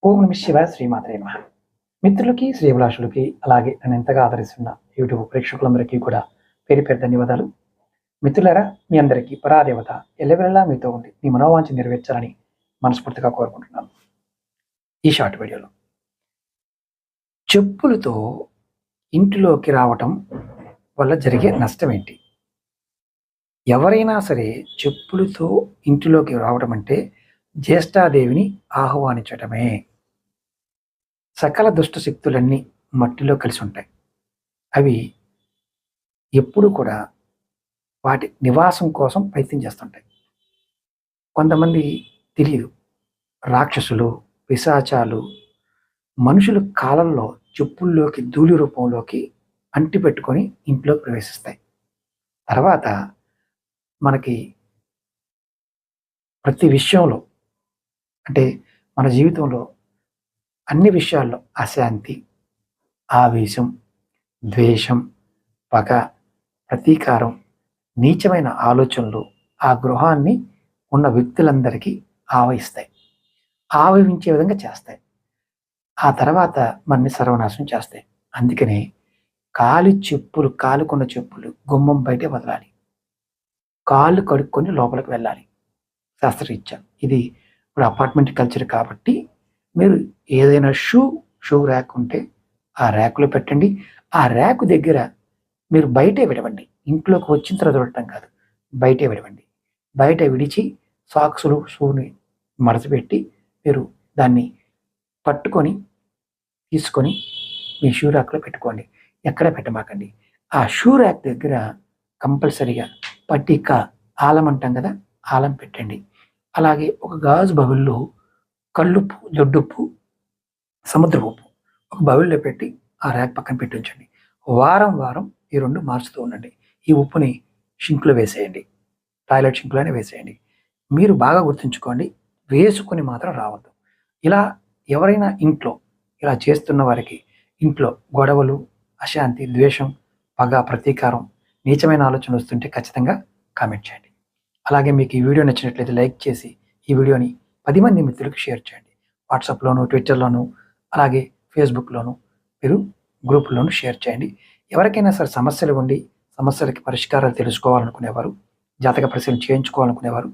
ఓం నమః శివాయ శ్రీమాత్రే నమః. మిత్రులకి, శ్రేయోభిలాషులకి, అలాగే నన్ను ఎంతగా ఆదరిస్తున్న యూట్యూబ్ ప్రేక్షకులందరికీ కూడా పేరు పేరు ధన్యవాదాలు. మిత్రులారా, మీ అందరికీ పరాదేవత ఎల్లవెల్లలా మీతో ఉండి మీ మనోవాంఛ నెరవేర్చాలని మనస్ఫూర్తిగా కోరుకుంటున్నాను. ఈ షార్ట్ వీడియోలో చెప్పులతో ఇంటిలోకి రావటం వల్ల జరిగే నష్టం ఏంటి? ఎవరైనా సరే చెప్పులతో ఇంటిలోకి రావడం అంటే జ్యేష్ఠాదేవిని ఆహ్వానించటమే. సకల దుష్ట శక్తులన్నీ మట్టిలో కలిసి ఉంటాయి. అవి ఎప్పుడు కూడా వాటి నివాసం కోసం ప్రయత్నం చేస్తుంటాయి. కొంతమంది తెలియదు, రాక్షసులు, పిశాచాలు మనుషుల కాలంలో చెప్పుల్లోకి ధూళి రూపంలోకి అంటిపెట్టుకొని ఇంట్లోకి ప్రవేశిస్తాయి. తర్వాత మనకి ప్రతి విషయంలో, అంటే మన జీవితంలో అన్ని విషయాల్లో అశాంతి, ఆవేశం, ద్వేషం, పగ, ప్రతీకారం, నీచమైన ఆలోచనలు ఆ గృహాన్ని ఉన్న వ్యక్తులందరికీ ఆవహిస్తాయి. ఆవహించే విధంగా చేస్తాయి. ఆ తర్వాత మనని సర్వనాశనం చేస్తాయి. అందుకనే కాలుకున్న చెప్పులు గుమ్మం బయటే వదలాలి. కాళ్ళు కడుక్కొని లోపలికి వెళ్ళాలి శాస్త్రరీత్యా. ఇది ఇప్పుడు అపార్ట్మెంట్ కల్చర్ కాబట్టి మీరు ఏదైనా షూ ర్యాక్ ఉంటే ఆ ర్యాకులో పెట్టండి. ఆ ర్యాకు దగ్గర మీరు బయటే విడవండి. ఇంట్లోకి వచ్చిన తర్వాత విడటం కాదు, బయటే విడవండి. బయట విడిచి సాక్సులు, షూని మడతపెట్టి మీరు దాన్ని పట్టుకొని తీసుకొని మీ షూ ర్యాక్లో పెట్టుకోండి. ఎక్కడ పెట్టమాకండి. ఆ షూ ర్యాక్ దగ్గర కంపల్సరిగా పట్టిక ఆలం అంటాం కదా, ఆలం పెట్టండి. అలాగే ఒక గాజు బౌల్లో కల్లుప్పు, దొడ్డుప్పు, సముద్ర ఉప్పు ఒక బౌల్లో పెట్టి ఆ ర్యాక్ పక్కన పెట్టి ఉంచండి. వారం వారం ఈ రెండు మార్చుతూ ఉండండి. ఈ ఉప్పుని షింక్లో వేసేయండి, టాయిలెట్ షింక్లోనే వేసేయండి. మీరు బాగా గుర్తుంచుకోండి, వేసుకొని మాత్రం రావద్దు. ఇలా ఎవరైనా ఇంట్లో ఇలా చేస్తున్న వారికి ఇంట్లో గొడవలు, అశాంతి, ద్వేషం, పగ, ప్రతీకారం, నీచమైన ఆలోచనలు వస్తుంటే ఖచ్చితంగా కామెంట్ చేయండి. అలాగే మీకు ఈ వీడియో నచ్చినట్లయితే లైక్ చేసి ఈ వీడియోని 10 మంది మిత్రులకు షేర్ చేయండి. వాట్సాప్లోను, ట్విట్టర్లోను, అలాగే ఫేస్బుక్లోను మీరు గ్రూపుల్లోనూ షేర్ చేయండి. ఎవరికైనా సరే సమస్యలు ఉండి సమస్యలకి పరిష్కారాలు తెలుసుకోవాలనుకునేవారు, జాతక పరిశీలన చేయించుకోవాలనుకునేవారు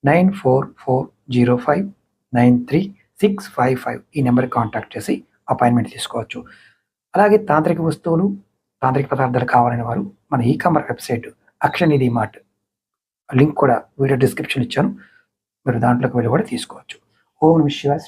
9440593655 ఈ నెంబర్కి కాంటాక్ట్ చేసి అపాయింట్మెంట్ తీసుకోవచ్చు. అలాగే తాంత్రిక వస్తువులు, తాంత్రిక పదార్థాలు కావాలనే వారు మన ఈ-కామర్స్ వెబ్సైట్ అక్షనిధి మార్ట్ లింక్ కూడా వీడియో డిస్క్రిప్షన్ ఇచ్చాను. మీరు దాంట్లోకి వెళ్ళి కూడా తీసుకోవచ్చు. ఓం నమః శివాయ.